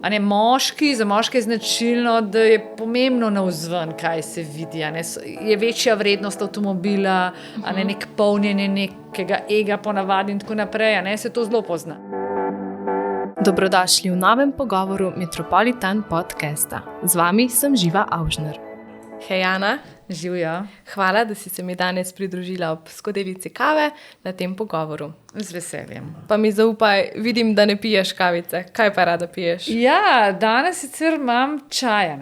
Za moške je značilno, da je pomembno navzven, kaj se vidi. Je večja vrednost avtomobila, nek polnjenje nekega ega ponavadi in tako naprej. Se to zelo pozna. Dobrodošli v novem pogovoru Metropolitan podcasta. Z vami sem Živa Avžner. Hej, Ana. Živjo. Hvala, da si se mi danes pridružila ob skodelici kave na tem pogovoru. Z veseljem. Pa mi zaupaj, vidim, da ne piješ kavice. Kaj pa rada piješ? Ja, danes sicer imam čaja,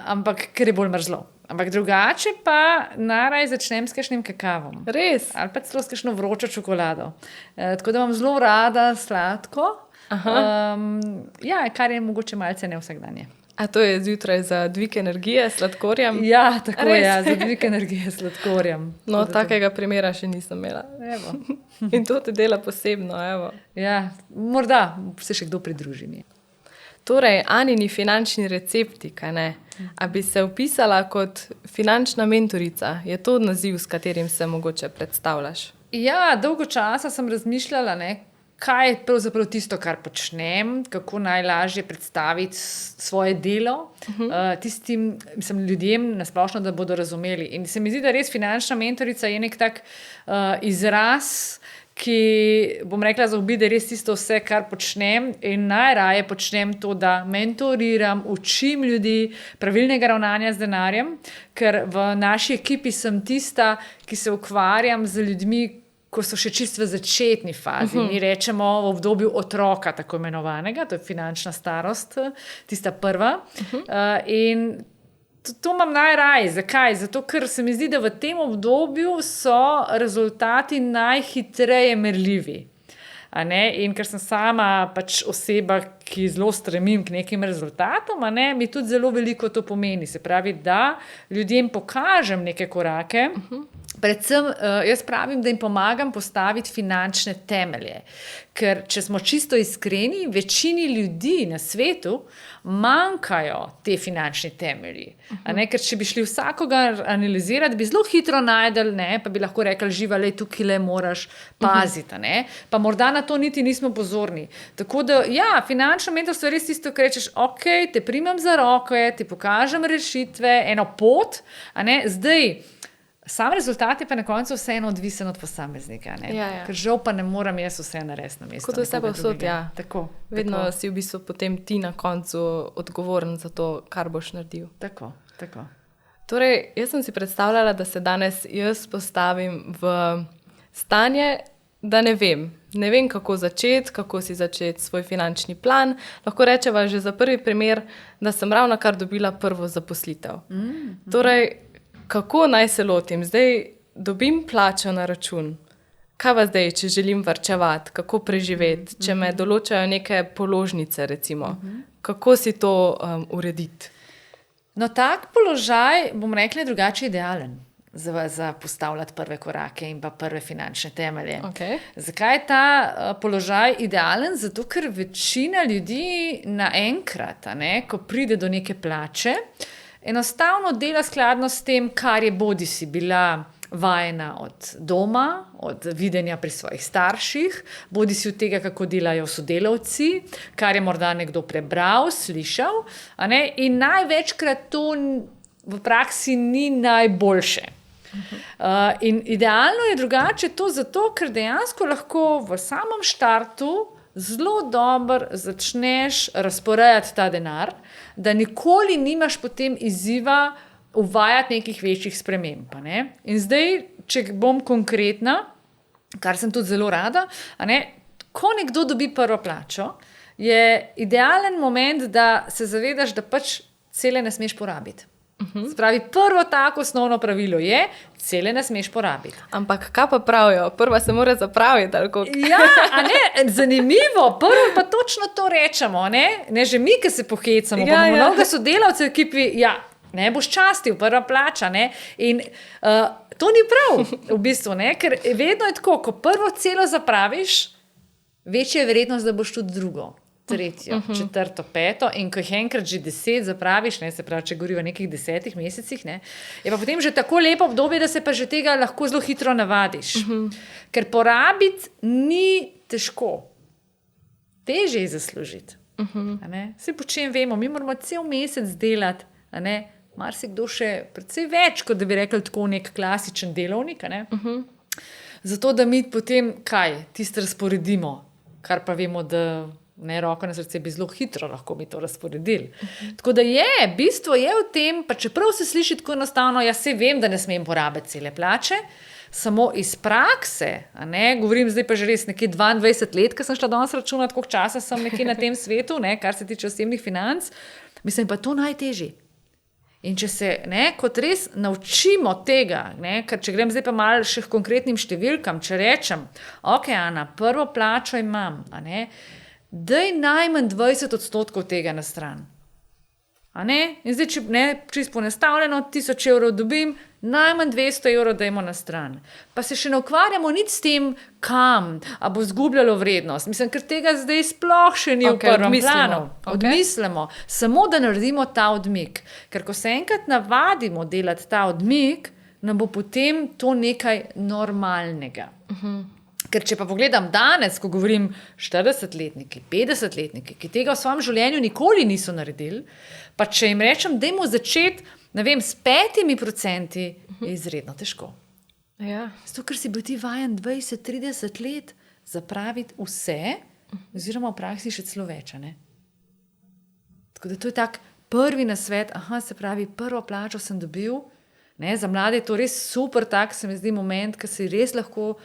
ampak ker je bolj mrzlo. Ampak drugače pa najraje začnem s kakšnim kakavom. Res? Ali pa celo s kakšno vročo čokolado. Tako da imam zelo rada sladko, kar je mogoče malce nevsakdanje. A to je zjutraj za dvig energije s sladkorjem? Ja, tako je, za dvig energije s sladkorjem. No, takega primera še nisem imela. Evo. In to te dela posebno, evo. Ja, morda se še kdo pridruži mi. Torej, Anini finančni recepti, kaj ne? A bi se opisala kot finančna mentorica? Je to naziv, s katerim se mogoče predstavljaš? Ja, dolgo časa sem razmišljala, kaj je pravzaprav tisto, kar počnem, kako najlažje predstaviti svoje delo tistim, ljudem nasplošno, da bodo razumeli. In se mi zdi, da res finančna mentorica je nek tak izraz, ki, bom rekla, zaobide res tisto vse, kar počnem, in najraje počnem to, da mentoriram, učim ljudi pravilnega ravnanja z denarjem, ker v naši ekipi sem tista, ki se ukvarjam z ljudmi, ko so še čisto v začetni fazi. Mi rečemo v obdobju otroka, tako imenovanega, to je finančna starost, tista prva. In to imam najraje. Zakaj? Zato, ker se mi zdi, da v tem obdobju so rezultati najhitreje merljivi. In ker sem sama oseba, ki zelo stremim k nekim rezultatom, mi tudi zelo veliko to pomeni. Se pravi, da ljudem pokažem neke korake. Predvsem jaz pravim, da jim pomagam postaviti finančne temelje. Ker če smo čisto iskreni, večini ljudi na svetu manjkajo te finančni temelji. Ker če bi šli vsakogar analizirati, bi zelo hitro najdel, pa bi lahko rekli, Živa, tukaj le moraš paziti. Pa morda na to niti nismo pozorni. Tako da, finančno mentorstvo je res tisto, kar rečeš, ok, te primem za roke, ti pokažem rešitve, eno pot, zdaj. Sam rezultat je pa na koncu vseeno odvisen od posameznika. Ker žal pa ne moram jaz vse narediti na mestu. Kot vse pa vsod, Tako. Vedno si v bistvu potem ti na koncu odgovoren za to, kar boš naredil. Tako. Torej, jaz sem si predstavljala, da se danes jaz postavim v stanje, da ne vem. Ne vem, kako si začeti svoj finančni plan. Lahko rečeva že za prvi primer, da sem ravnokar dobila prvo zaposlitev. Torej, kako naj se lotim? Zdaj dobim plačo na račun. Kaj pa zdaj, če želim varčevati? Kako preživeti? Če me določajo neke položnice, recimo. Kako si to urediti? No, tak položaj, bom rekla, je drugače idealen za postavljati prve korake in pa prve finančne temelje. Okay. Zakaj je ta položaj idealen? Zato, ker večina ljudi naenkrat, ko pride do neke plače, enostavno dela skladno s tem, kar je bodisi bila vajena od doma, od videnja pri svojih starših, bodisi od tega, kako delajo sodelavci, kar je morda nekdo prebral, slišal, in največkrat to v praksi ni najboljše. In idealno je drugače to zato, ker dejansko lahko v samem štartu zelo dobro začneš razporejati ta denar, da nikoli nimaš potem izziva uvajati nekih večjih sprememb. In zdaj, če bom konkretna, kar sem tudi zelo rada, ko nekdo dobi prvo plačo, je idealen moment, da se zavedaš, da cele ne smeš porabiti. Spravi, prvo tako osnovno pravilo je, cele ne smeš porabiti. Ampak kaj pa pravijo? Prva se mora zapraviti, ali kako? Zanimivo, prvo pa točno to rečemo, ne že mi, ki se pohecamo, bomo mnogo sodelavcev v ekipi, ne boš častil, prva plača, in to ni prav, v bistvu, ker vedno je tako, ko prvo celo zapraviš, večja je verjetnost, da boš tudi drugo. Tretjo, četrto, peto, in ko jih enkrat že 10 zapraviš, se pravi, če govori o nekih 10 mesecih, je pa potem že tako lepo obdobje, da se pa že tega lahko zelo hitro navadiš. Ker porabiti ni težko. Težje je zaslužiti. Vse po čem vemo, mi moramo cel mesec delati, marsikdo še precej več, kot da bi rekli tako nek klasičen delovnik. Zato, da mi potem tisto razporedimo, kar pa vemo, da roko na srce bi zelo hitro lahko mi to razporedili. Tako da bistvo je v tem, pa čeprav se sliši tako enostavno, jaz se vem, da ne smem porabiti cele plače, samo iz prakse, govorim zdaj pa že res nekje 22 let, ko sem šla danes računati, koliko časa sem nekje na tem svetu, kar se tiče osebnih financ, mislim pa to najtežje. In če se kot res naučimo tega, ker če grem zdaj pa malo še k konkretnim številkam, če rečem, ok, Ana, prvo plačo imam, daj najmanj 20% tega na stran. In zdaj, če čisto ponestavljeno, 1000 evrov dobim, najmanj 200 evrov dajmo na stran. Pa se še ne ukvarjamo nič s tem, kam, a bo zgubljalo vrednost. Mislim, ker tega zdaj sploh še ni v prvem planu. Odmislimo. Samo da naredimo ta odmik. Ker ko se enkrat navadimo delati ta odmik, nam bo potem to nekaj normalnega. Ker če pa pogledam danes, ko govorim 40-letniki, 50-letniki, ki tega v svojem življenju nikoli niso naredili, pa če jim rečem, dajmo začeti, s 5%, je izredno težko. Ja. Zato, ker si bil ti vajen 20-30 let zapraviti vse, oziroma v praksi še celo več. Tako da to je tak prvi nasvet, se pravi, prvo plačo sem dobil, za mlade je to res super tak, se mi zdi moment, ki si res lahko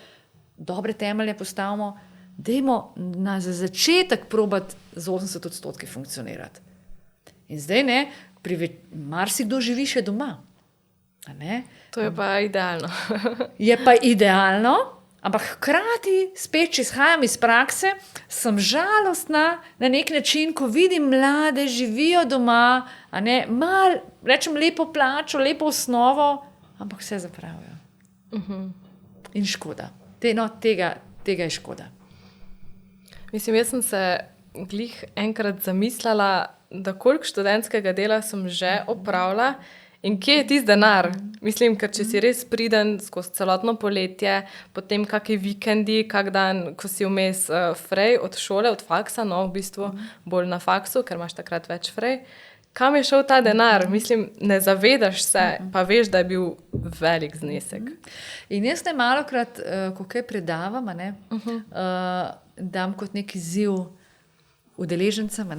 dobre temelje postavimo, dajmo za začetek probati z 80% funkcionirati. In zdaj marsikdo živi še doma. To je pa idealno. Je pa idealno, ampak hkrati, spet, če izhajam iz prakse, sem žalostna na nek način, ko vidim mlade, živijo doma, malo, rečem, lepo plačo, lepo osnovo, ampak vse zapravijo. In škoda. Tega je škoda. Mislim, jaz sem se glih enkrat zamislila, da koliko študentskega dela sem že opravila in kje je tisti denar. Mislim, ker če si res priden skozi celotno poletje, potem kakšni vikendi, kak dan, ko si vmes frej od šole, od faksa, v bistvu bolj na faksu, ker imaš takrat več frej. Kam je šel ta denar? Mislim, ne zavedaš se, pa veš, da je bil velik znesek. In jaz malokrat, ko kaj predavam, dam kot nek izziv udeležencem,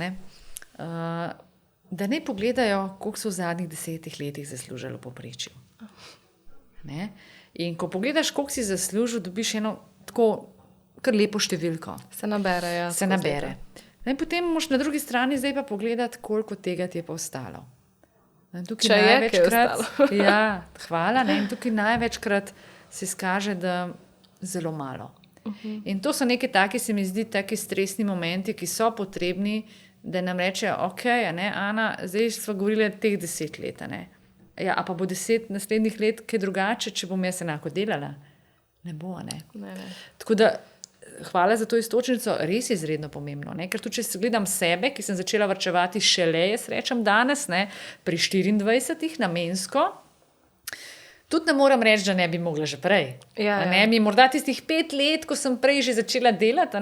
da ne pogledajo, koliko so v zadnjih 10 letih zaslužili v povprečju. In ko pogledaš, koliko si zaslužil, dobiš eno tako kar lepo številko. Se nabere, ja. Se nabere. In potem moš na drugi strani zdaj pa pogledati, koliko tega ti je pa ostalo. Če je kaj ostalo. Ja, hvala. In tukaj največkrat se izkaže, da zelo malo. In to so neke taki, se mi zdi, taki stresni momenti, ki so potrebni, da nam reče, ok, Ana, zdaj smo govorili teh 10 let. Ja, a pa bo 10 naslednjih let kaj drugače, če bom jaz enako delala? Ne bo, Ne. Tako da hvala za to iztočnico, res je izredno pomembno. Ker tudi, če se gledam sebe, ki sem začela varčevati šele, jaz rečem danes, pri 24 namensko, tudi ne moram reči, da ne bi mogla že prej. Ja. Mi morda tistih 5 let, ko sem prej že začela delati,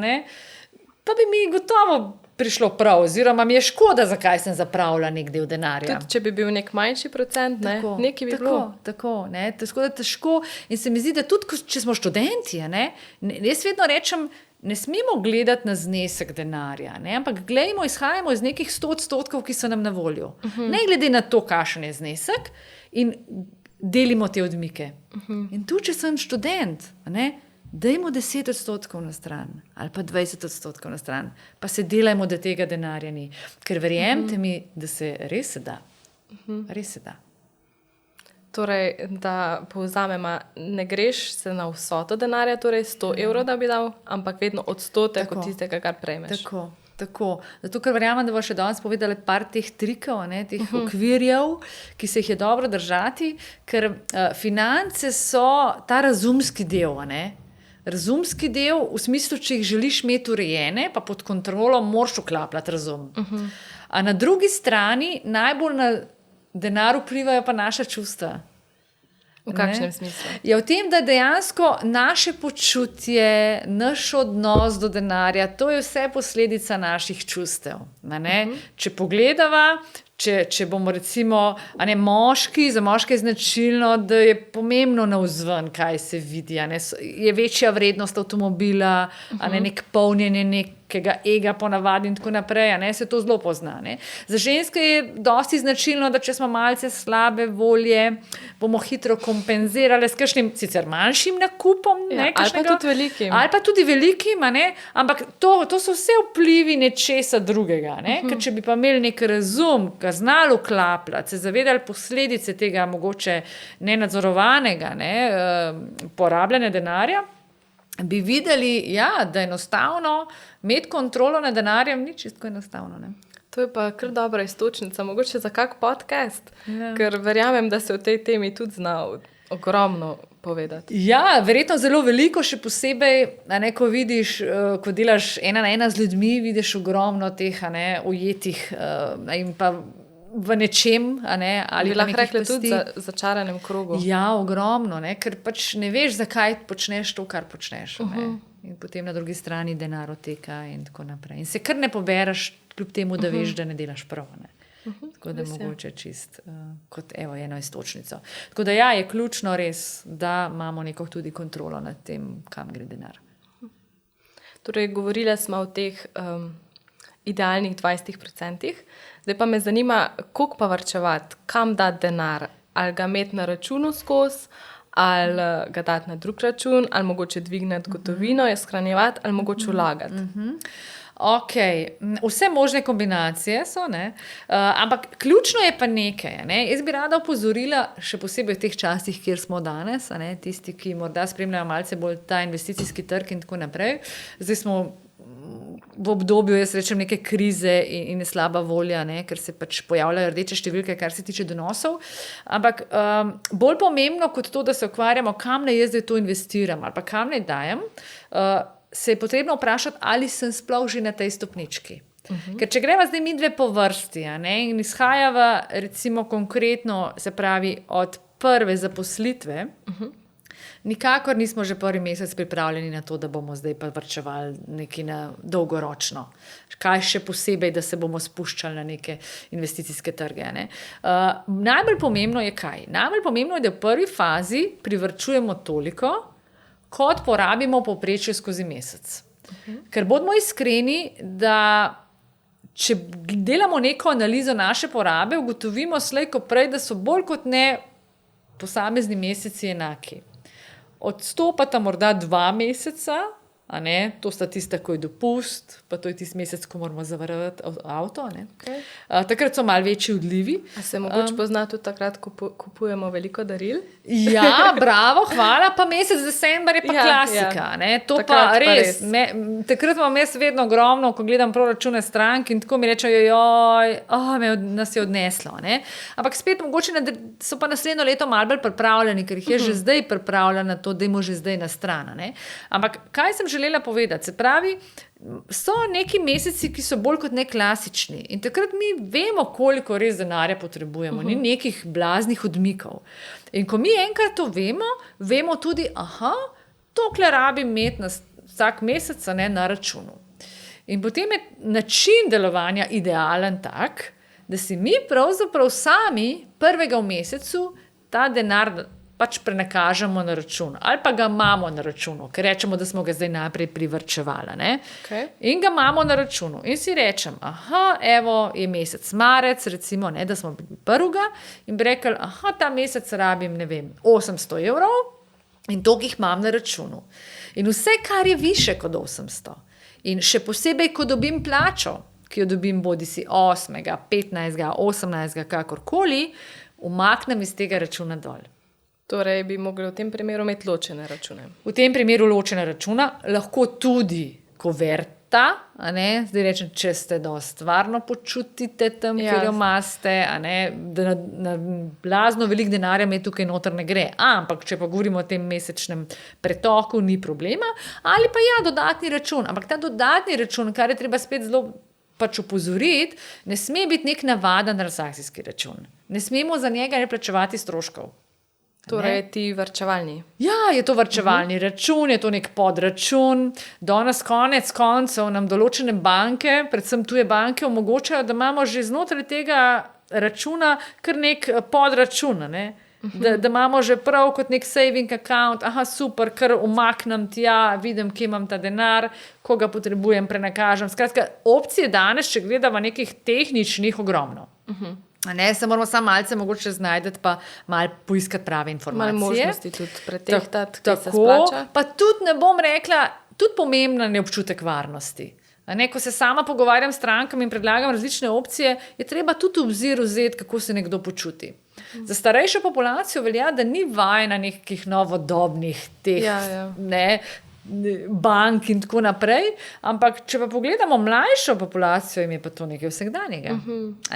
pa bi mi gotovo prišlo prav, oziroma mi je škoda, zakaj sem zapravila nek del denarja. Tudi, če bi bil nek manjši procent, nekaj bi bilo. Tako da težko. In se mi zdi, da tudi, če smo študenti, jaz vedno rečem, ne smemo gledati na znesek denarja, ampak izhajamo iz nekih 100%, ki so nam na voljo. Ne glede na to, kakšen je znesek, in delimo te odmike. In tu, če sem študent, dajmo 10% na stran ali pa 20% na stran, pa se delajmo, da tega denarja ni. Ker verjemite mi, da se res da. Res se da. Torej, da povzamemo, ne greš se na vsoto denarja, torej 100 evrov, da bi dal, ampak vedno odstotek od tistega, kar prejmeš. Tako. Zato, ker verjamem, da bo še danes povedali par teh trikov, teh okvirjev, ki se jih je dobro držati, ker finance so ta razumski del, Razumski del, v smislu, če jih želiš imeti urejene, pa pod kontrolo, moraš vklapljati razum. A na drugi strani najbolj na denar vplivajo pa naša čustva. V kakšnem smislu? Je v tem, da dejansko naše počutje, naš odnos do denarja, to je vse posledica naših čustev. Če pogledava, če bomo recimo moški, za moške je značilno, da je pomembno navzven, kaj se vidi. Je večja vrednost avtomobila, nek polnjenje nekega ega ponavadi in tako naprej. Se to zelo pozna. Za ženske je dosti značilno, da če smo malce slabe volje, bomo hitro kompenzirali s kakšnim sicer manjšim nakupom. Ali pa tudi velikim. Ali pa tudi velikim, ampak to so vse vplivi nečesa drugega. Ker če bi pa imeli nek razum, ga znali uklapljati, se zavedali posledice tega mogoče nenadzorovanega porabljanja denarja, bi videli, da enostavno imeti kontrolo nad denarjem ni čisto enostavno. To je pa kar dobra iztočnica, mogoče za kak podcast, ker verjamem, da se o tej temi tudi zna ogromno povedati. Ja, verjetno zelo veliko, še posebej, ko vidiš, ko delaš 1 na 1 z ljudmi, vidiš ogromno teh ujetih in pa v nečem, ali bi lahko rekli tudi začaranem krogu. Ja, ogromno, ker pač ne veš, zakaj počneš to, kar počneš. In potem na drugi strani denar oteka in tako naprej. In se kar ne pobereš, kljub temu, da veš, da ne delaš prav. Tako da mogoče čist kot eno iztočnico. Tako da je ključno res, da imamo neko tudi kontrolo nad tem, kam gre denar. Torej, govorili smo o teh idealnih 20%. Zdaj pa me zanima, koliko pa varčevati, kam dati denar, ali ga imeti na računu skozi, ali ga dati na drug račun, ali mogoče dvigniti gotovino, jo shranjevati, ali mogoče vlagati. Ok, vse možne kombinacije so, ampak ključno je pa nekaj. Jaz bi rada opozorila, še posebej v teh časih, kjer smo danes, tisti, ki morda spremljajo malce bolj ta investicijski trg in tako naprej. Zdaj smo v obdobju, jaz rečem, neke krize in slaba volja, ker se pač pojavljajo rdeče številke, kar se tiče donosov. Ampak bolj pomembno kot to, da se ukvarjamo, kam naj jaz zdaj to investiram ali pa kam naj dajem, se je potrebno vprašati, ali sem sploh že na tej stopnički. Ker če greva zdaj midve po vrsti in izhajava recimo konkretno, se pravi od prve zaposlitve, nikakor nismo že prvi mesec pripravljeni na to, da bomo zdaj pa varčevali nekaj na dolgoročno. Kaj še posebej, da se bomo spuščali na neke investicijske trge. Najbolj pomembno je kaj? Najbolj pomembno je, da v prvi fazi privarčujemo toliko, kot porabimo v povprečju skozi mesec. Ker bodimo iskreni, da če delamo neko analizo naše porabe, ugotovimo slej ko prej, da so bolj kot ne posamezni meseci enaki. Odstopata morda 2 meseca, to sta tista, ko je dopust, pa to je tisti mesec, ko moramo zavarovati avto. Takrat so malo večji odlivi. A se mogoče pozna tudi takrat, ko kupujemo veliko daril? Ja, bravo, hvala, pa mesec december je pa klasika. To takrat pa res. Takrat imam jaz vedno ogromno, ko gledam proračune strank in tako mi rečejo, nas je odneslo. Ampak spet mogoče so pa naslednjo leto malo bolj pripravljeni, ker jih je že zdaj pripravljena na to, da imamo že zdaj na stran. Ampak kaj sem želela povedati? Se pravi, so neki meseci, ki so bolj kot ne klasični in takrat mi vemo, koliko res denarja potrebujemo, ni nekih blaznih odmikov. In ko mi enkrat to vemo, vemo tudi, tokle rabim imeti vsak mesec na računu. In potem je način delovanja idealen tak, da si mi pravzaprav sami prvega v mesecu ta denar pač prenakažemo na račun. Ali pa ga imamo na računu, ker rečemo, da smo ga zdaj najprej privarčevali. In ga imamo na računu. In si rečem, je mesec marec, recimo, da smo bili prvega in bi rekli, ta mesec rabim, 800 evrov in toliko jih imam na računu. In vse, kar je više kot 800. In še posebej, ko dobim plačo, ki jo dobim bodi si 8., 15., 18., kakorkoli, umaknem iz tega računa dol. Torej bi mogli v tem primeru imeti ločene račune. V tem primeru ločene računa, lahko tudi kuverta, zdaj rečem, če ste stvarno počutite tam, kjer jo imate, da na blazno veliko denarja me tukaj noter ne gre. Ampak če pa govorimo o tem mesečnem pretoku, ni problema. Ali pa dodatni račun. Ampak ta dodatni račun, kar je treba spet zelo pač opozoriti, ne sme biti nek navaden transakcijski račun. Ne smemo za njega ne plačevati stroškov. Torej, ti varčevalni. Ja, je to varčevalni račun, je to nek podračun. Danes konec koncev nam določene banke, predvsem tuje banke, omogočajo, da imamo že znotraj tega računa kar nek podračun. Ne? Da imamo že prav kot nek saving account, aha, super, kar umaknem tja, vidim, kje imam ta denar, koga potrebujem, prenakažem. Skratka, opcije danes, če gledamo nekih tehničnih, ogromno. Ne, se moramo samo malce mogoče znajdeti, pa malo poiskati prave informacije. Malo možnosti tudi pretehtati, kaj se splača. Pa tudi ne bom rekla, tudi pomembna je občutek varnosti. Ne, ko se sama pogovarjam s strankami in predlagam različne opcije, je treba tudi v obzir vzeti, kako se nekdo počuti. Za starejšo populacijo velja, da ni vajena nekih novodobnih teh bank in tako naprej, ampak če pa pogledamo mlajšo populacijo, jim je pa to nekaj vsakdanjega.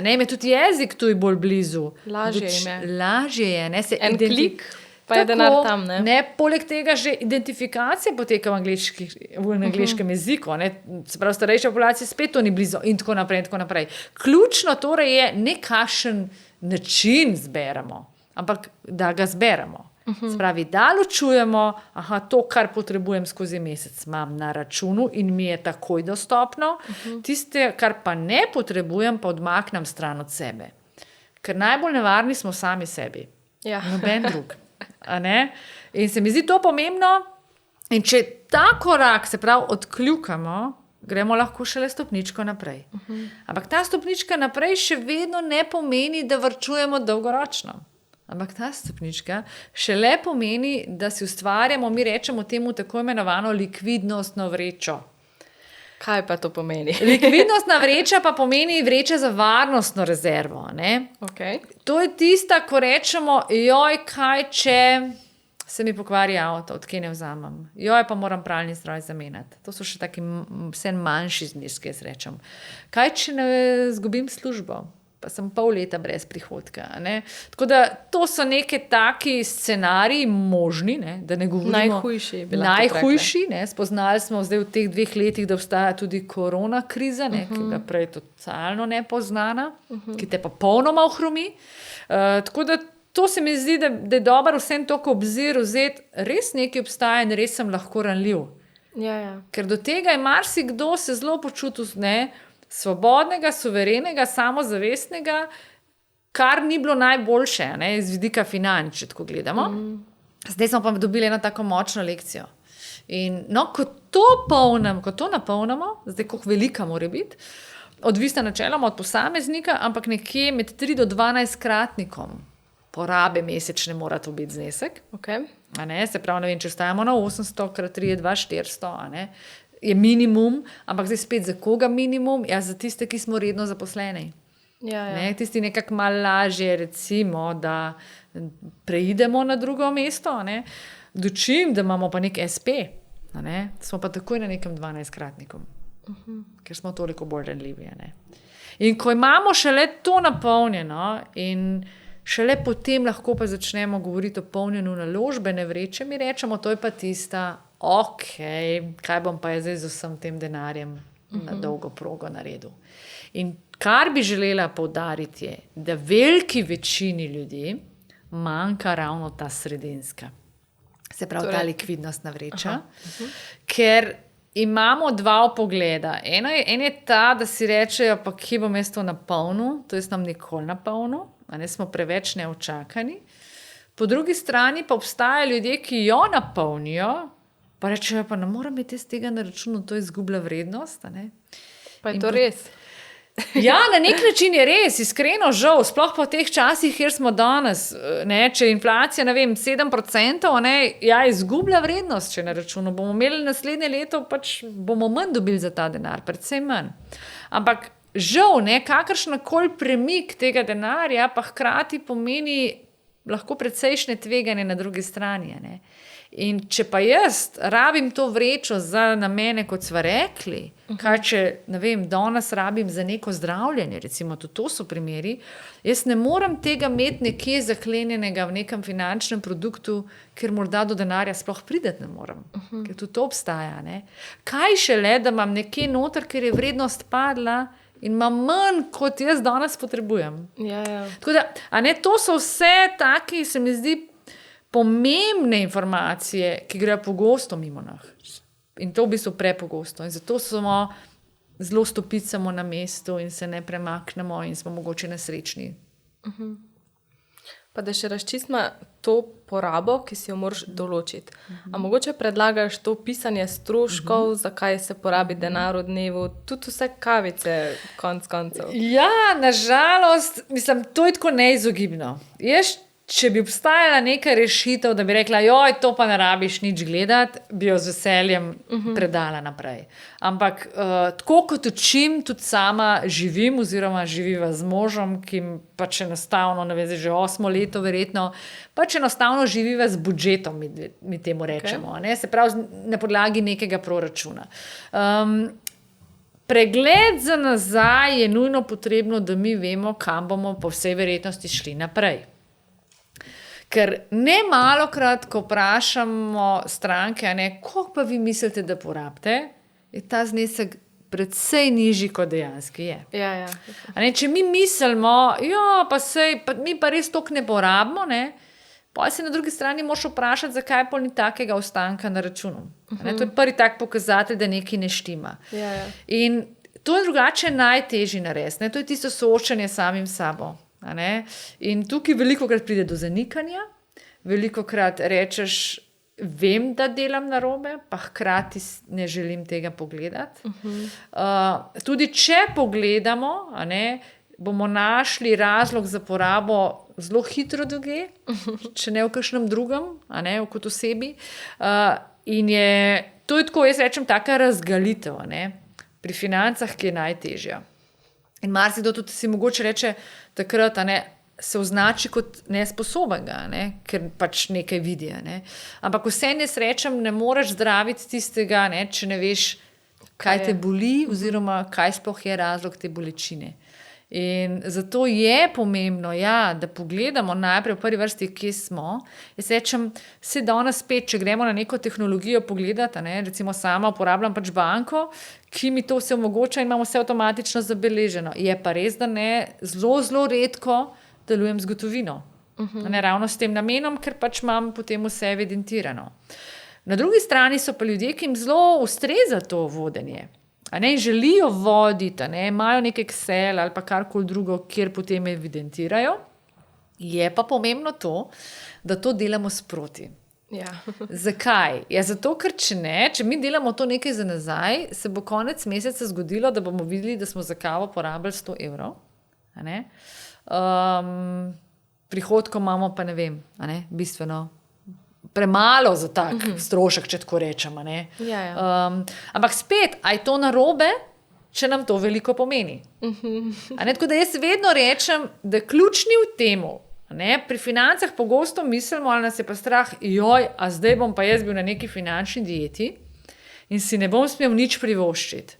Ne, jim je tudi jezik tu bolj blizu. Lažje je, ne, se en klik, pa je denar tam. Ne, poleg tega že identifikacija poteka v angleškem jeziku, ne, se pravi starejša populacija spet to ni blizu in tako naprej in tako naprej. Ključno torej je nekakšen način zberemo, ampak da ga zberemo. Spravi, da ločujemo, aha, to, kar potrebujem skozi mesec, imam na računu in mi je takoj dostopno, tiste, kar pa ne potrebujem, pa odmaknem stran od sebe. Ker najbolj nevarni smo sami sebi. Ja. Noben drug. A ne? In se mi zdi to pomembno. In če ta korak, se pravi, odkljukamo, gremo lahko šele stopničko naprej. Ampak ta stopnička naprej še vedno ne pomeni, da varčujemo dolgoročno. Ampak ta stopnička šele pomeni, da si ustvarjamo, mi rečemo temu tako imenovano likvidnostno vrečo. Kaj pa to pomeni? Likvidnostna vreča pa pomeni vreča za varnostno rezervo. Ne? Okay. To je tista, ko rečemo, joj, kaj če se mi pokvari avto, odkje ne vzamem. Joj, pa moram pralni stroj zamenjati. To so še taki vse manjši zneski, jaz rečem. Kaj če ne zgubim službo? Pa sem pol leta brez prihodka. Ne? Tako da to so neke taki scenariji možni, ne? Da ne govorimo. Najhujši. Ne? Spoznali smo zdaj v teh 2 letih, da obstaja tudi korona kriza, ne? Ki je prej totalno nepoznana, ki te pa polnoma ohromi. Tako da to se mi zdi, da je dobro vsem toliko obzir vzeti, res nekaj obstaja in res sem lahko ranljiv. Ja. Ker do tega je marsikdo se zelo počutil, ne? Svobodnega, suverenega, samozavestnega, kar ni bilo najboljše, ne, iz vidika financ, če tako gledamo. Zdaj smo pa dobili eno tako močno lekcijo. In ko to napolnimo, zdaj koliko velika mora biti, odvisna načeloma od posameznika, ampak nekje med 3 do 12 kratnikom porabe mesečne mora to biti znesek. Okay. Se pravi, ne vem, če ostajamo na 800 krat 3 je 2400, je minimum, ampak zdaj spet za koga minimum? Ja, za tiste, ki smo redno zaposleni. Ja. Ne, tisti nekako malo lažje, recimo, da preidemo na drugo mesto, ne? Dočim, da imamo pa nek SP, smo pa takoj na nekem 12-kratniku, ker smo toliko bolj ranljivi. In ko imamo šele to napolnjeno in šele potem lahko pa začnemo govoriti o polnjenju naložbene vreče, mi rečemo, to je pa tista, kaj bom pa zdaj z vsem tem denarjem na dolgo progo naredil. In kar bi želela poudariti je, da veliki večini ljudi manjka ravno ta sredinska. Se pravi, ta likvidnostna vreča. Ker imamo 2 pogleda. En je ta, da si rečejo, pa kje bom jaz to napolnil, to jaz nam nikoli napolnil, smo preveč neočakani. Po drugi strani pa obstajajo ljudje, ki jo napolnijo, pa rečejo, pa ne moram imeti z tega na računu, to izgublja vrednost. Pa je to res? Ja, na nek način je res, iskreno žal, sploh po teh časih, kjer smo danes, če je inflacija, 7%, ja, izgublja vrednost, če na računu. Bomo imeli naslednje leto, pač bomo manj dobili za ta denar, predvsem manj. Ampak žal, kakršnakoli premik tega denarja, pa hkrati pomeni lahko precejšnje tveganje na drugi strani. In če pa jaz rabim to vrečo za namene, kot sva rekli, kaj če, danes rabim za neko zdravljenje, recimo, tudi to so primeri, jaz ne morem tega imeti nekje zaklenjenega v nekem finančnem produktu, ker morda do denarja sploh prideti ne morem, ker tudi to obstaja. Kaj šele, da imam nekje noter, ker je vrednost padla in imam manj, kot jaz danes potrebujem. Ja. Tako da, to so vse taki, se mi zdi, pomembne informacije, ki grejo pogosto mimo nas. In to v bistvu prepogosto. In zato smo zelo stopicamo na mestu in se ne premaknemo in smo mogoče nesrečni. Pa da še razčistimo to porabo, ki si jo moraš določiti. A mogoče predlagaš to pisanje stroškov, zakaj se porabi denar v dnevu, tudi vse kavice, konc koncev. Ja, nažalost, mislim, to je tako neizogibno. Če bi obstajala neka rešitev, da bi rekla, joj, to pa ne rabiš nič gledati, bi jo z veseljem predala naprej. Ampak tako kot učim, tudi sama živim oziroma živiva z možem, ki pač enostavno, ne vem, že 8 leto verjetno, pač enostavno živiva z budžetom, mi temu rečemo. Okay. Se pravi, na podlagi nekega proračuna. Pregled za nazaj je nujno potrebno, da mi vemo, kam bomo po vsej verjetnosti šli naprej. Ker ne malokrat, ko vprašamo stranke, koliko pa vi mislite, da porabite, je ta znesek precej nižji, kot dejansko je. Ja. Če mi mislimo, mi pa res toliko ne porabimo, pa se na drugi strani moraš vprašati, zakaj pa ni takega ostanka na računu. To je prvi tak pokazatelj, da nekaj ne štima. Ja. In to je drugače najtežje narediti. To je tisto soočanje samim sabo. In tukaj velikokrat pride do zanikanja, velikokrat rečeš, vem, da delam narobe, pa hkrati ne želim tega pogledati. Tudi če pogledamo, bomo našli razlog za porabo zelo hitro drugje, če ne v kakšnem drugem, kot osebi. In to je tako, jaz rečem, taka razgalitev pri financah, ki je najtežja. In marsikdo tudi si mogoče reče takrat, se označi kot nesposobenga, ker pač nekaj vidi. Ampak vse nesrečem ne moreš zdraviti tistega, če ne veš, kaj te boli oziroma kaj sploh je razlog te bolečine. In zato je pomembno, da pogledamo najprej v prvi vrsti, kje smo. Jaz rečem, se danes spet, če gremo na neko tehnologijo pogledati, recimo sama uporabljam pač banko, ki mi to vse omogoča in imamo vse avtomatično zabeleženo. Je pa res, da zelo redko delujem z gotovino. Ravno s tem namenom, ker pač imam potem vse evidentirano. Na drugi strani so pa ljudje, ki jim zelo ustreza to vodenje. Želijo voditi, imajo nek Excel ali pa karkoli drugo, kjer potem evidentirajo. Je pa pomembno to, da to delamo sproti. Ja. Zakaj? Zato, ker če mi delamo to nekaj za nazaj, se bo konec meseca zgodilo, da bomo videli, da smo za kavo porabili 100 evrov. Prihodkov imamo pa bistveno premalo za tak strošek, če tako rečem. Ja. Ampak spet, a je to narobe, če nam to veliko pomeni? Tako da jaz vedno rečem, da ključni v temu, pri financah pogosto mislimo, ali nas je pa strah, a zdaj bom pa jaz bil na neki finančni dieti in si ne bom smel nič privoščiti.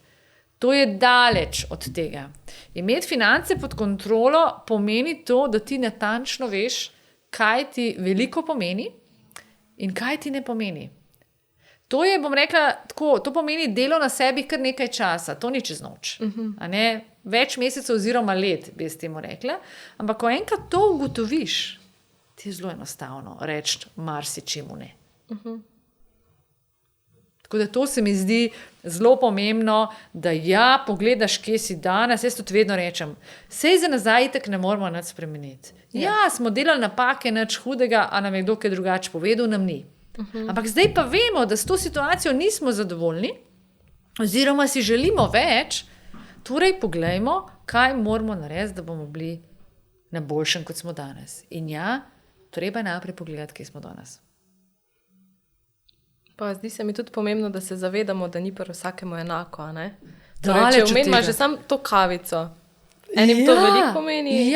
To je daleč od tega. Imeti finance pod kontrolo pomeni to, da ti natančno veš, kaj ti veliko pomeni in kaj ti ne pomeni. To je, bom rekla, tako, to pomeni delo na sebi kar nekaj časa, to ni čez noč. Več mesecev oziroma let, bi s temu rekla. Ampak, ko enkrat to ugotoviš, ti je zelo enostavno reči marsičemu ne. Tako da to se mi zdi zelo pomembno, da pogledaš, kje si danes. Jaz tudi vedno rečem, sej za nazaj itak ne moramo nič spremeniti. Smo delali napake, nič hudega, a nam je kdo kaj drugače povedal, nam ni. Ampak zdaj pa vemo, da s to situacijo nismo zadovoljni oziroma si želimo več, torej poglejmo, kaj moramo narediti, da bomo bili na boljšem, kot smo danes. In treba najprej pogledati, kje smo danes. Pa zdi se mi tudi pomembno, da se zavedamo, da ni pri vsakemu enako. Torej, če omenimo že samo to kavico, enim to veliko pomeni,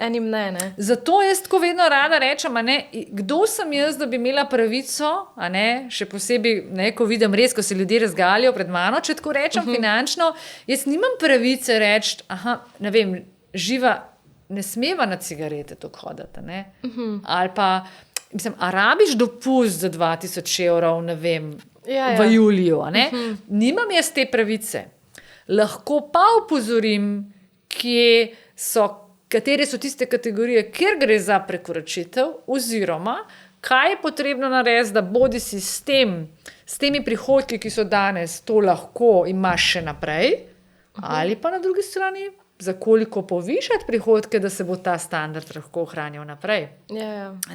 enim ne. Zato jaz tako vedno rada rečem, kdo sem jaz, da bi imela pravico, še posebej, ko vidim res, ko se ljudje razgalijo pred mano, če tako rečem finančno, jaz nimam pravice reči, ne vem, živa, ne smeva na cigarete tako hoditi, ali pa, mislim, a rabiš dopust za 2000 evrov, ne vem, v juliju, Nimam jaz te pravice. Lahko pa opozorim, katere so tiste kategorije, kjer gre za prekoračitev, oziroma kaj je potrebno narediti, da bodi si s temi prihodki, ki so danes, to lahko imaš še naprej, ali pa na drugi strani, za koliko povišati prihodke, da se bo ta standard lahko ohranjal naprej.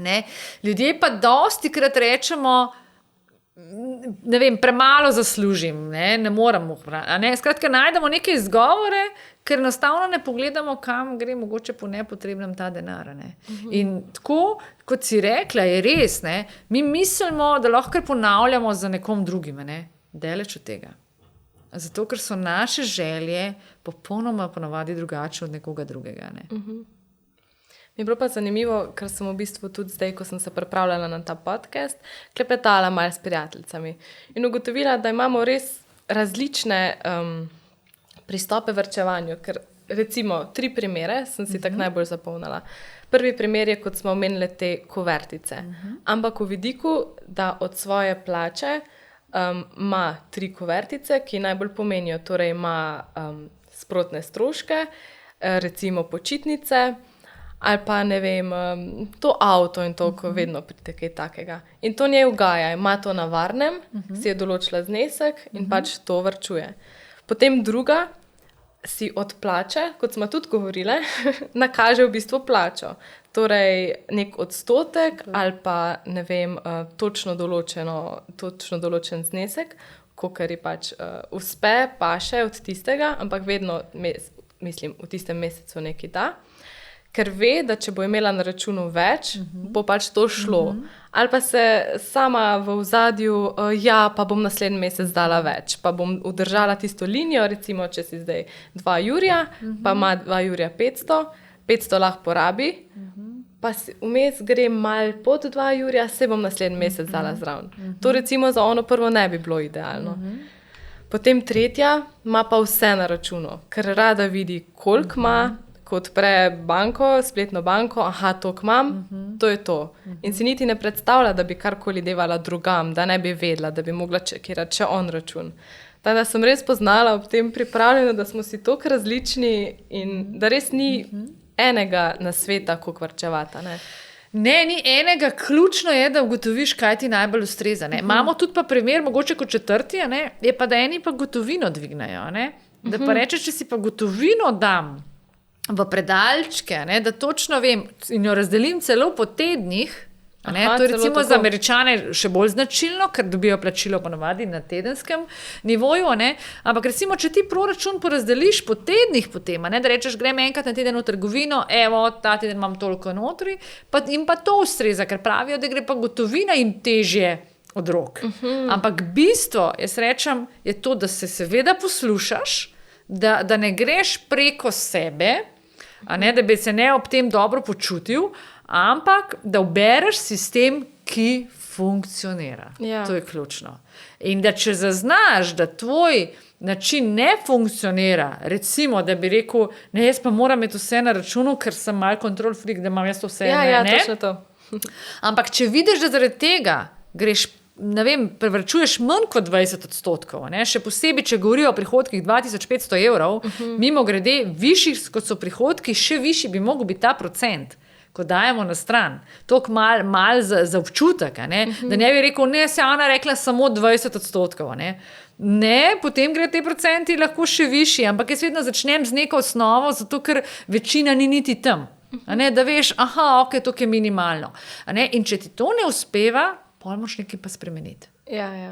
Ne? Ljudje pa dostikrat rečemo, ne vem, premalo zaslužim, ne morem ohraniti. Skratka, najdemo neke izgovore, ker enostavno ne pogledamo, kam gre mogoče po nepotrebnem ta denar. In tako, kot si rekla, je res, mi mislimo, da lahko ponavljamo za nekom drugim, daleč od tega. Zato, ker so naše želje popolnoma ponavadi drugačne od nekoga drugega. Mi je bilo pa zanimivo, ker sem v bistvu tudi zdaj, ko sem se pripravljala na ta podcast, klepetala malo s prijateljicami in ugotovila, da imamo res različne pristope varčevanju, ker recimo 3 primere sem si tako najbolj zapomnila. Prvi primer je, kot smo omenili, te kuvertice. Ampak v vidiku, da od svoje plače ima 3 kuvertice, ki najbolj pomenijo, torej ima sprotne stroške, recimo počitnice, ali pa ne vem, to avto in to, ko vedno pride kaj takega. In to njej ugaja, ima to na varnem, si je določila znesek in pač to varčuje. Potem druga si od plače, kot smo tudi govorile, nakaže v bistvu plačo. Torej nek odstotek ali pa ne vem, točno določen znesek, kolikor ji pač uspe, paše od tistega, ampak vedno, mislim, v tistem mesecu nekaj da. Ker ve, da če bo imela na računu več, bo pač to šlo. Ali pa se sama v ozadju, pa bom naslednji mesec dala več, pa bom udržala tisto linijo, recimo, če si zdaj 2 jurja, pa ima 2 jurja 500 lahko porabi, pa vmes gre malo pod 2 jurja, se bom naslednji mesec dala zraven. To recimo za ono prvo ne bi bilo idealno. Potem tretja ima pa vse na računu, ker rada vidi, koliko ima, ko odpre banko, spletno banko, toliko imam, to je to. In si niti ne predstavlja, da bi karkoli devala drugam, da ne bi vedela, da bi mogla čekirati še on račun. Tako da sem res poznala ob tem pripravljeno, da smo si toliko različni in da res ni enega nasveta, koliko varčevata. Ne, ni enega, ključno je, da ugotoviš, kaj ti najbolj ustreza. Imamo tudi pa primer, mogoče kot 4, je pa, da eni pa gotovino dvignejo. Da pa rečeš, če si pa gotovino dam v predalčke, da točno vem in jo razdelim celo po tednih, to je recimo za Američane še bolj značilno, ker dobijo plačilo ponavadi na tedenskem nivoju, ampak recimo, če ti proračun porazdeliš po tednih potem, da rečeš, grem enkrat na teden v trgovino, evo, ta teden imam toliko notri, in pa to ustreza, ker pravijo, da gre pa gotovina jim težje od rok. Ampak bistvo, jaz rečem, je to, da se seveda poslušaš, da ne greš preko sebe, da bi se ne ob tem dobro počutil, ampak da ubereš sistem, ki funkcionira. To je ključno. In da če zaznaš, da tvoj način ne funkcionira, recimo, da bi rekel, jaz pa moram imeti vse na računu, ker sem malo control freak, da imam jaz to vse. Točno to. Ampak če vidiš, da zaradi tega greš, prevrčuješ manj kot 20%, še posebej, če govorijo o prihodkih 2500 evrov, mimo grede, višjih, kot so prihodki, še višji bi mogel biti ta procent, ko dajemo na stran. Toliko mal za občutek, da ne bi rekel, se Ana rekla samo 20%. Ne, potem gre te procenti lahko še višji, ampak jaz vedno začnem z neko osnovo, zato ker večina ni niti tam. Da veš, ok, to je minimalno. In če ti to ne uspeva, pol moraš nekaj pa spremeniti.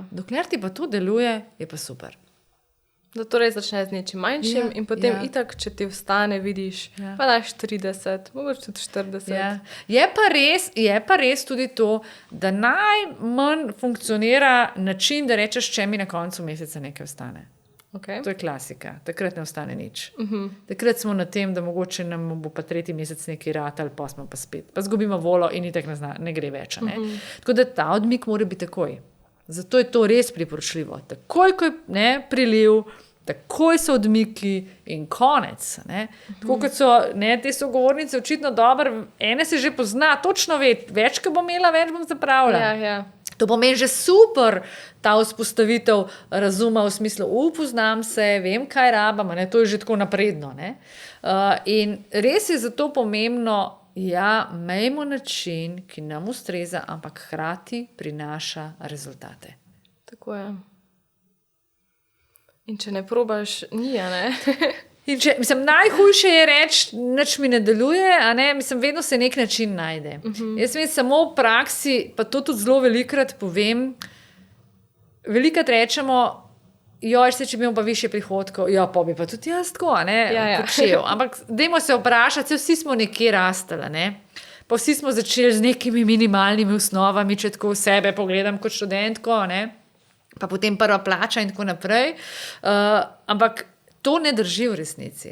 Dokler ti pa to deluje, je pa super. Da torej začneš z nečim manjšim in potem itak, če ti vstane, vidiš, pa daš 30, mogoče tudi 40. Je pa res tudi to, da najmanj funkcionira način, da rečeš, če mi na koncu meseca nekaj vstane. To je klasika. Takrat ne ostane nič. Takrat smo na tem, da mogoče nam bo pa 3. mesec nekaj ratal, pa smo pa spet. Pa zgubimo volo in itak ne gre več. Tako da ta odmik mora biti takoj. Zato je to res priporočljivo. Takoj, ko je priliv, takoj so odmiki in konec. Tako kot so te sogovornice očitno dobro, ene se že pozna, točno ve, več, ko bom imela, več bom zapravila. To pomeni že super ta vzpostavitev razuma v smislu, poznam se, vem, kaj rabam, to je že tako napredno. In res je zato pomembno ja, imejmo način, ki nam ustreza, ampak hkrati prinaša rezultate. Tako je. In če ne probaš, ni, a ne? In najhujše je reči, nič mi ne deluje, a ne, vedno se nek način najde. Jaz vem, samo v praksi, pa to tudi zelo velikokrat povem, velikokrat rečemo, če bi imel pa više prihodkov, pa bi pa tudi jaz tako, a ne, počel. Ampak dajmo se vprašati, vsi smo nekje rastali, ne. Pa vsi smo začeli z nekimi minimalnimi osnovami, če tako v sebe pogledam kot študentko, ne. Pa potem prva plača in tako naprej. Ampak to ne drži v resnici.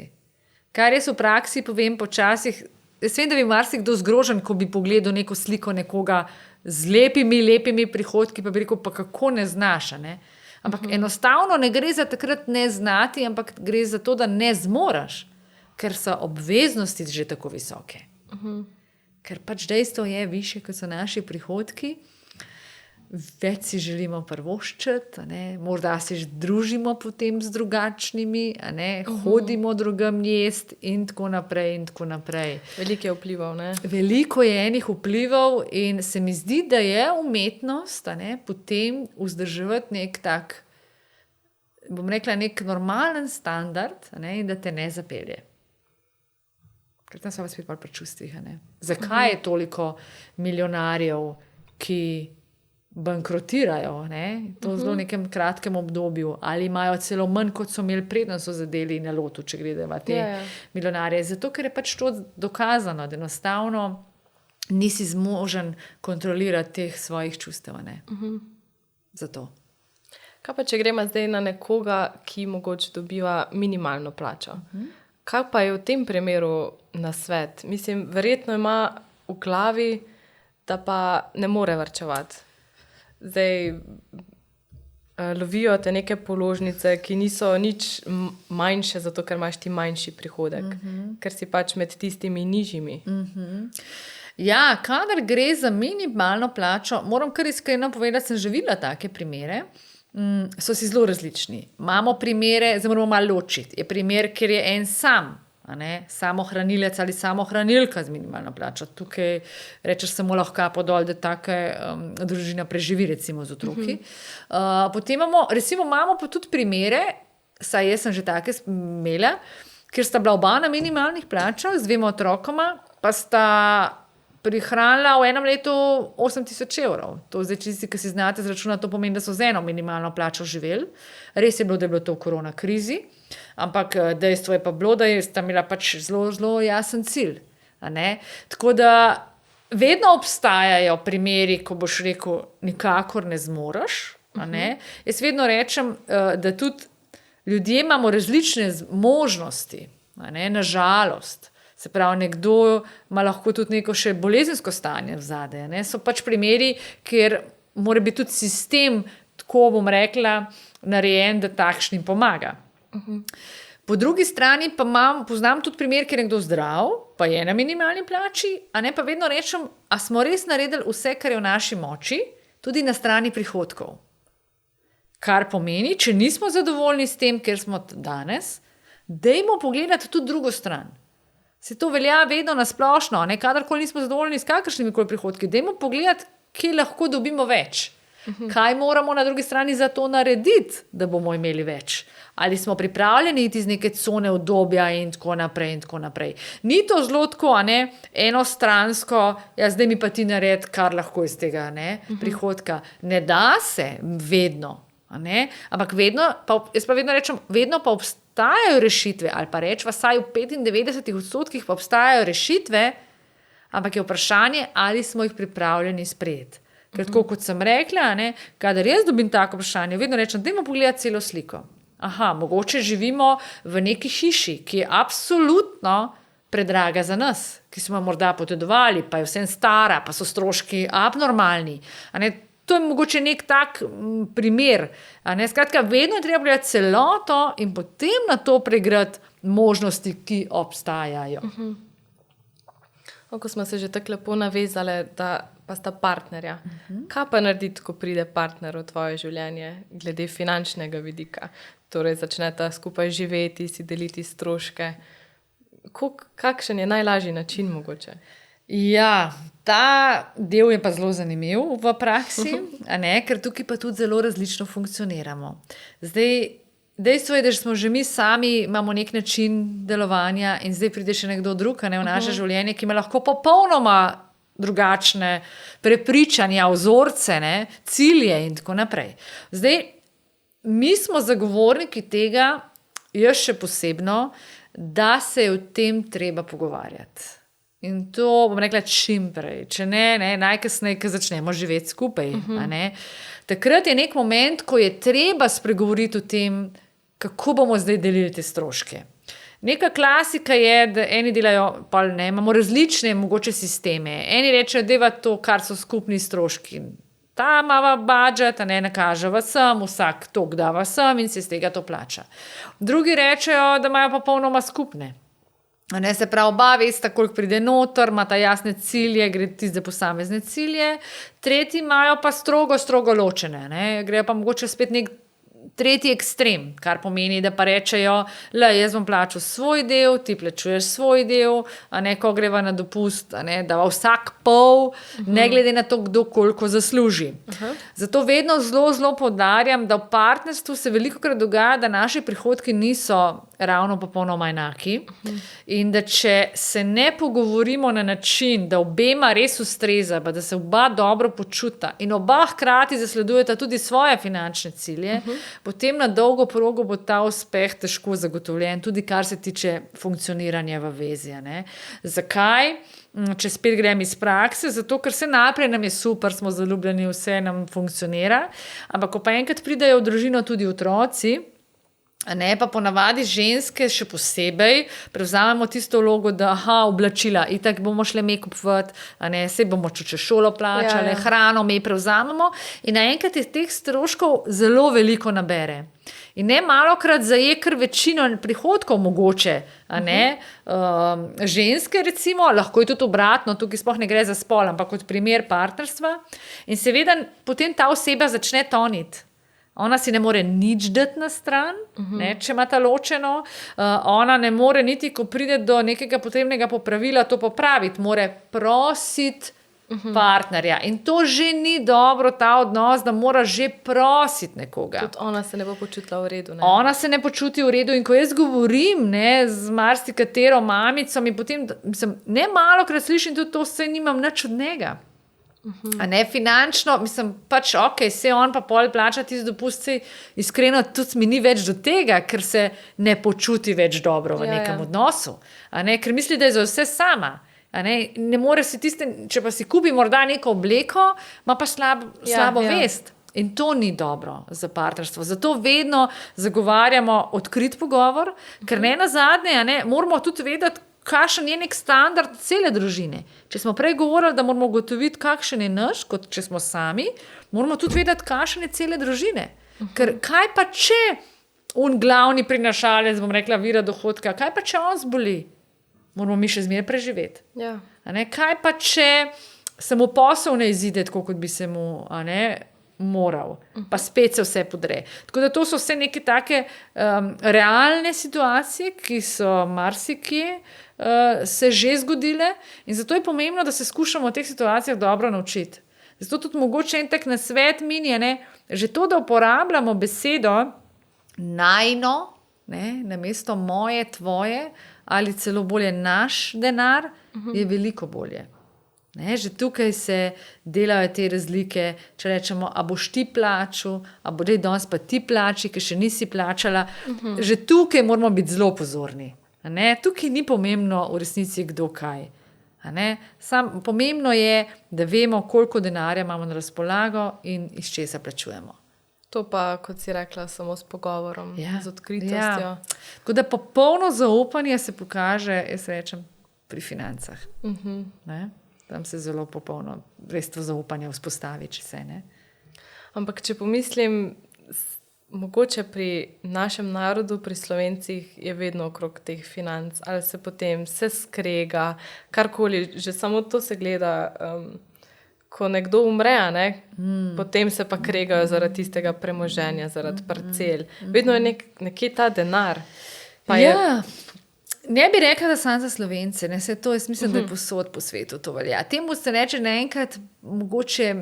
Kar jaz v praksi povem počasih, jaz vem, da bi marsikdo zgrožen, ko bi pogledal neko sliko nekoga z lepimi prihodki, pa bi rekel, pa kako ne znaš, ne? Ampak enostavno ne gre za takrat ne znati, ampak gre za to, da ne zmoraš, ker so obveznosti že tako visoke. Ker pač dejstvo je više, kot so naši prihodki, več si želimo privoščiti, morda se družimo potem z drugačnimi, hodimo drugam jesti in tako naprej in tako naprej. Veliko je vplivov, ne? Veliko je enih vplivov in se mi zdi, da je umetnost, potem vzdrževati nek tak, bom rekla, nek normalen standard, in da te ne zapelje. Ker tam so pa spet pri čustvih, Zakaj je toliko milijonarjev, ki bankrotirajo, to v zelo nekem kratkem obdobju, ali imajo celo manj, kot so imeli preden so zadeli na lotu, če gledava te milijonarje. Zato, ker je pač to dokazano, da enostavno nisi zmožen kontrolirati teh svojih čustev. Zato. Kaj pa, če gremo zdaj na nekoga, ki mogoče dobiva minimalno plačo? Kaj pa je v tem primeru nasvet? Mislim, verjetno ima v glavi, da pa ne more varčevati. Zdaj lovijo te neke položnice, ki niso nič manjše, zato ker imaš ti manjši prihodek, ker si pač med tistimi nižjimi. Ja, kadar gre za minimalno plačo, moram kar iskreno povedati, sem že videla take primere, so si zelo različni. Imamo primere, zdaj moramo malo ločiti. Je primer, kjer je en sam, samohranilec ali samohranilka z minimalno plačo. Tukaj rečeš samo lahko podol, da taka družina preživi recimo z otroki. Potem imamo pa tudi primere, saj jaz sem že take imela, kjer sta bila oba na minimalnih plačah z 2 otrokoma, pa sta prihranila v enem letu 8,000 evrov. To zdaj, čisti, ki si znate zračunati, to pomeni, da so z eno minimalno plačo živeli. Res je bilo, da je bilo to v korona krizi, ampak dejstvo je pa bilo, da sta imela pač zelo, zelo jasen cilj. Tako da vedno obstajajo primeri, ko boš rekel, nikakor ne zmoraš. Jaz vedno rečem, da tudi ljudje imamo različne možnosti, nažalost. Se pravi, nekdo ima lahko tudi neko še bolezensko stanje vzadej. So pač primeri, kjer mora biti tudi sistem, tako bom rekla, narejen, da takšnim pomaga. Po drugi strani pa poznam tudi primer, kjer je nekdo zdrav, pa je na minimalni plači, pa vedno rečem, a smo res naredili vse, kar je v naši moči, tudi na strani prihodkov. Kar pomeni, če nismo zadovoljni s tem, ker smo danes, dajmo pogledati tudi drugo stran. Se to velja vedno na splošno, kadarkoli nismo zadovoljni s kakršnimi koli prihodki, dajmo pogledati, kje lahko dobimo več. Kaj moramo na drugi strani za to narediti, da bomo imeli več. Ali smo pripravljeni iti iz neke cone udobja in tako naprej in tako naprej. Ni to zelo tako, enostransko, zdaj mi pa ti naredi, kar lahko iz tega prihodka. Ne da se vedno, ampak vedno, jaz pa vedno rečem, vedno pa obstajajo rešitve, ali pa rečva, saj v 95% pa obstajajo rešitve, ampak je vprašanje, ali smo jih pripravljeni sprejeti. Ker tako kot sem rekla, kadar jaz dobim tako vprašanje, vedno rečem, dajmo pogledati celo sliko. Mogoče živimo v neki hiši, ki je absolutno predraga za nas, ki smo morda potedovali, pa je vsem stara, pa so stroški abnormalni. To je mogoče nek tak primer. Skratka, vedno je treba gledati celoto in potem na to preigrati možnosti, ki obstajajo. Ko smo se že tako lepo navezali, da pa sta partnerja. Kaj pa narediti, ko pride partner v tvoje življenje, glede finančnega vidika? Torej, začneta skupaj živeti, si deliti stroške. Kakšen je najlažji način mogoče? Ja, ta del je pa zelo zanimiv v praksi, ker tukaj pa tudi zelo različno funkcioniramo. Zdaj, dejstvo je, da smo že mi sami imamo nek način delovanja in zdaj pride še nekdo drug v naše življenje, ki ima lahko popolnoma drugačne prepričanja, vzorce, cilje in tako naprej. Zdaj, mi smo zagovorniki tega, jaz še posebno, da se je o tem treba pogovarjati. In to bom rekla čim prej, če ne najkasneje, ko začnemo živeti skupaj. Takrat je nek moment, ko je treba spregovoriti o tem, kako bomo zdaj delili te stroške. Neka klasika je, da eni delajo, imamo različne mogoče sisteme. Eni rečejo, da je to, kar so skupni stroški. Ta mava budžet, nakaže vsem, vsak tok da vsem in se iz tega to plača. Drugi rečejo, da imajo popolnoma skupne. Se pravi, oba vesta, koliko pride noter, imata jasne cilje, gre tiste posamezne cilje. Tretji imajo pa strogo ločene. Grejo pa mogoče spet nek tretji ekstrem, kar pomeni, da pa rečejo, jaz bom plačal svoj del, ti plačuješ svoj del, ko greva na dopust, da vsak pol, ne glede na to, kdo koliko zasluži. Zato vedno zelo poudarjam, da v partnerstvu se velikokrat dogaja, da naši prihodki niso ravno popolnoma enaki in da če se ne pogovorimo na način, da obema res ustreza, da se oba dobro počuta in oba hkrati zasledujeta tudi svoje finančne cilje, potem na dolgo progo bo ta uspeh težko zagotovljen, tudi kar se tiče funkcioniranja v vezi. Zakaj? Če spet grem iz prakse, zato ker se naprej nam je super, smo zaljubljeni, vse nam funkcionira, ampak ko pa enkrat pridejo v družino tudi otroci, pa ponavadi ženske še posebej prevzamemo tisto vlogo, da oblačila, itak bomo šle me kupovati, se bomo čez šolo plačali, hrano me prevzamemo in naenkrat je teh stroškov zelo veliko nabere. In ne malokrat zaje kar večino prihodkov mogoče, ženske recimo, lahko je tudi obratno, tukaj sploh ne gre za spol, ampak kot primer partnerstva in seveda potem ta oseba začne toniti. Ona si ne more nič dati na stran, če ima ta ločeno. Ona ne more niti, ko pride do nekega potrebnega popravila, to popraviti. More prositi partnerja. In to že ni dobro, ta odnos, da mora že prositi nekoga. Tudi ona se ne bo počutila v redu. Ona se ne počuti v redu. In ko jaz govorim z marsikatero mamico, mi potem, ne malokrat slišim tudi to, saj nimam nič od njega. Finančno, se on pa pol plača tisti dopust, iskreno tudi mi ni več do tega, ker se ne počuti več dobro v nekem odnosu, ker misli, da je za vse sama. Ne more si tiste, če pa si kupi morda neko obleko, ima pa slabo vest. In to ni dobro za partnerstvo. Zato vedno zagovarjamo odkrit pogovor, ker ne nazadnje, moramo tudi vedeti, kakšen je nek standard cele družine. Če smo prej govorili, da moramo ugotoviti, kakšen je naš, kot če smo sami, moramo tudi vedeti, kakšen je cele družine. Ker kaj pa če glavni prinašalec, bom rekla, vira dohodka, kaj pa če on zboli? Moramo mi še zmeraj preživeti. Kaj pa če se mu posel ne izide tako, kot bi se mu moral, pa spet se vse podre. Tako da to so vse neke take realne situacije, ki so marsikje se že zgodile in zato je pomembno, da se skušamo v teh situacijah dobro naučiti. Zato tudi mogoče en tak nasvet mini, že to, da uporabljamo besedo najno, namesto moje, tvoje ali celo bolje naš denar, je veliko bolje. Že tukaj se delajo te razlike, če rečemo, a boš ti plačal, a bo danes pa ti plači, ker še nisi plačala. Že tukaj moramo biti zelo pozorni. Tukaj ni pomembno v resnici kdo kaj. Pomembno je, da vemo, koliko denarja imamo na razpolago in iz česa plačujemo. To pa, kot si rekla, samo s pogovorom, z odkritostjo. Tako da popolno zaupanje se pokaže, jaz rečem, pri financah. Tam se zelo popolno res to zaupanje vzpostavi, če se ne. Ampak če pomislim, mogoče pri našem narodu, pri Slovencih je vedno okrog teh financ, ali se potem se skrega, karkoli, že samo to se gleda, ko nekdo umre, potem se pa kregajo zaradi tistega premoženja, zaradi parcel. Vedno je nekje ta denar. Ne bi rekla, da sem za Slovence, ne, se to, jaz mislim, da je posod po svetu to velja. Temu se reče naenkrat, mogoče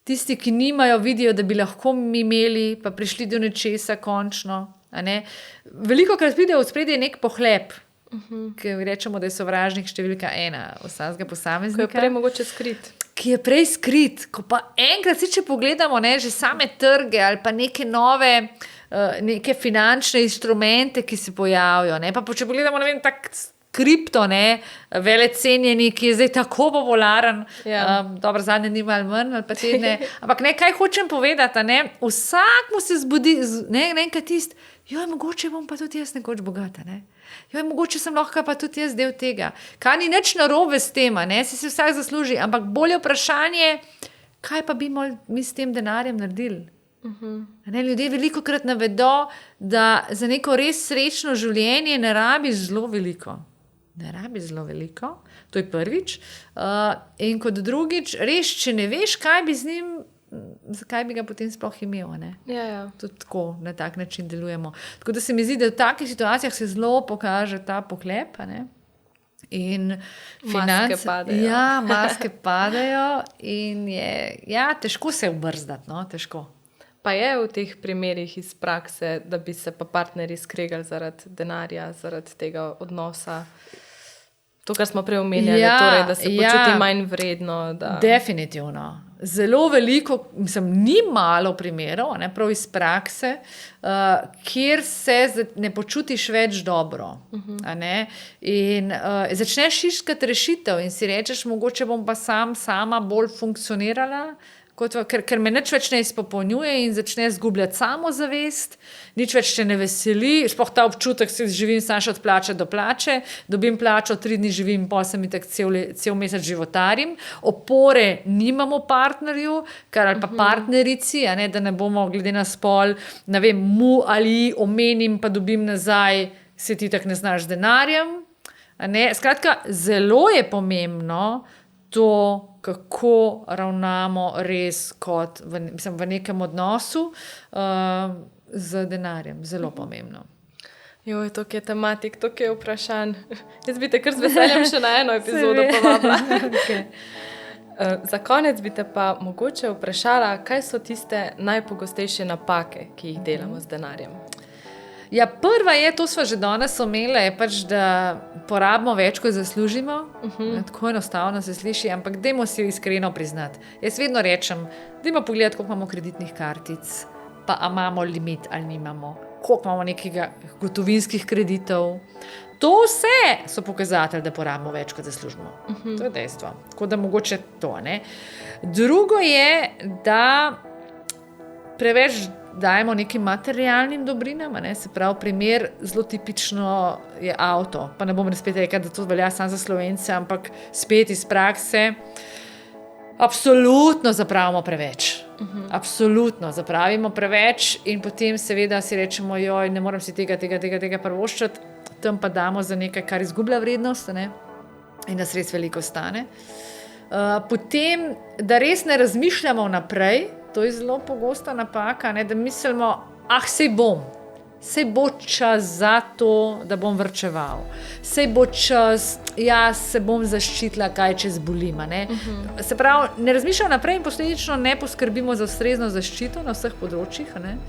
tisti, ki nimajo, vidijo, da bi lahko mi imeli, pa prišli do nečesa končno. A ne. Veliko krat pride v spredje nek pohlep, ki rečemo, da je sovražnik številka 1 vsakega posameznika. Ko je prej mogoče skrit. Ki je prej skrit, ko pa enkrat, če pogledamo, ne, že same trge ali pa neke nove, neke finančne inštrumente, ki se pojavijo, ne, pa če pogledamo, ne vem, tak kripto, ne, velecenjeni, ki je zdaj tako popularen, dobro, zadnje ni malo manj, ali pa tedne, ampak ne, kaj hočem povedati, ne, vsak mu se zbudi, ne, enkrat tist, mogoče bom pa tudi jaz nekoč bogata, ne. Mogoče sem lahko pa tudi jaz del tega. Kaj ni nič narobe s tem, ne? Si se vsak zasluži, ampak bolje vprašanje, kaj pa bi mi s tem denarjem naredili. Ne, ljudje veliko krat navedo, da za neko res srečno življenje ne rabi zelo veliko. Ne rabi zelo veliko, to je prvič. In kot drugič, res, če ne veš, kaj bi z njim, zakaj bi ga potem sploh imel, ne? Tudi tako, na tak način delujemo. Tako da se mi zdi, da v takih situacijah se zelo pokaže ta pohlep, ne? In maske padajo. Maske padajo in je, težko se obrzdati, no, težko. Pa je v teh primerih iz prakse, da bi se pa partnerji skregali zaradi denarja, zaradi tega odnosa. To, kar smo prej omenjali, torej, da se počuti manj vredno. Da... Definitivno. Zelo veliko, mislim, ni malo primerov, ne, prav iz prakse, kjer se ne počutiš več dobro. A ne? In začneš iskati rešitev in si rečeš, mogoče bom pa sama bolj funkcionirala, ker me nič več ne izpopolnjuje in začne izgubljati samozavest, nič več te ne veseli, sploh ta občutek, se živim samo še od plače do plače, dobim plačo, 3 dni živim, potem mi tak cel mesec životarim, opore nimamo partnerju, ali pa partnerici, a ne, da ne bomo glede na spol, ne vem, mu ali omenim, pa dobim nazaj, se ti tak ne znaš z denarjem. A ne. Skratka, zelo je pomembno to, kako ravnamo res kot v nekem odnosu z denarjem. Zelo pomembno. To je tematik, to je vprašanj. Jaz bi te kar z veseljem še na eno epizodo povabila. Okay. Za konec bi te pa mogoče vprašala, kaj so tiste najpogostejše napake, ki jih delamo z denarjem? Prva je, to smo že danes omele, je pač, da porabimo več, kot zaslužimo. Tako enostavno se sliši, ampak dajmo si iskreno priznati. Jaz vedno rečem, dajmo pogledati, koliko imamo kreditnih kartic, pa imamo limit ali nimamo, koliko imamo nekega gotovinskih kreditov. To vse so pokazatelji, da porabimo več, kot zaslužimo. To je dejstvo. Tako da mogoče to, ne. Drugo je, da preveč dajemo nekim materialnim dobrinam, ne? Se pravi, primer zelo tipično je avto. Pa ne bom spet rekla, da to velja samo za Slovence, ampak spet iz prakse. Absolutno zapravimo preveč. Absolutno zapravimo preveč in potem seveda si rečemo, ne morem si tega privoščiti, tam pa damo za nekaj, kar izgublja vrednost, ne? In nas res veliko stane. Potem, da res ne razmišljamo naprej, to je zelo pogosta napaka, ne, da mislimo, sej bo čas za to, da bom varčeval. Sej bo čas, se bom zaščitila, kaj če zbolim. Se pravi, ne razmišljamo naprej in posledično ne poskrbimo za ustrezno zaščito na vseh področjih. Ne.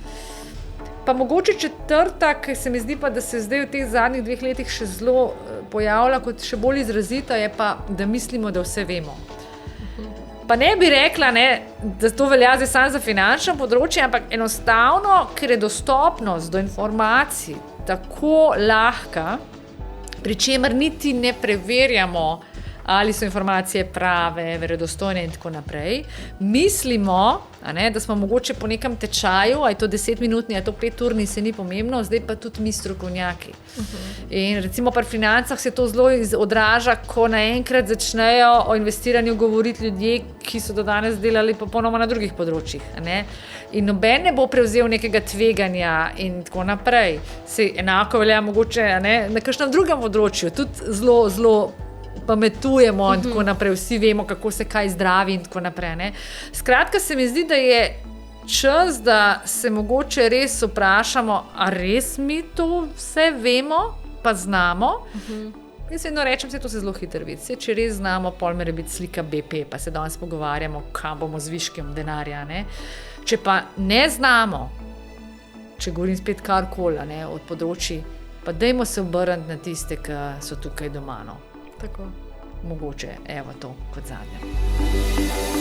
Pa mogoče četrta, ki se mi zdi pa, da se zdaj v teh zadnjih 2 letih še zelo pojavlja, kot še bolj izrazita, je pa, da mislimo, da vse vemo. Pa ne bi rekla, ne, da to velja zdaj samo za finančno področje, ampak enostavno, ker je dostopnost do informacij tako lahka, pri čemer niti ne preverjamo, ali so informacije prave, verodostojne in tako naprej. Mislimo, da smo mogoče po nekem tečaju, a je to 10-minutni, a je to 5-urni, se ni pomembno, zdaj pa tudi mi strokovnjaki. In recimo pri financah se to zelo odraža, ko naenkrat začnejo o investiranju govoriti ljudje, ki so do danes delali popolnoma na drugih področjih. In noben ne bo prevzel nekega tveganja in tako naprej. Se enako velja mogoče na kakšnem drugem področju, tudi zelo pametujemo in tako naprej, vsi vemo, kako se kaj zdravi in tako naprej. Ne? Skratka, se mi zdi, da je čas, da se mogoče res vprašamo, a res mi to vse vemo pa znamo. Jaz vedno rečem, da se zelo hitro vidi. Če res znamo, pol mora biti slika BP, pa se danes pogovarjamo, kam bomo z viškim denarja. Ne? Če pa ne znamo, če govorim spet karkoli od področji, pa dajmo se obrniti na tiste, ki so tukaj doma. No. Tako. Mogoče, evo to kot zadnje.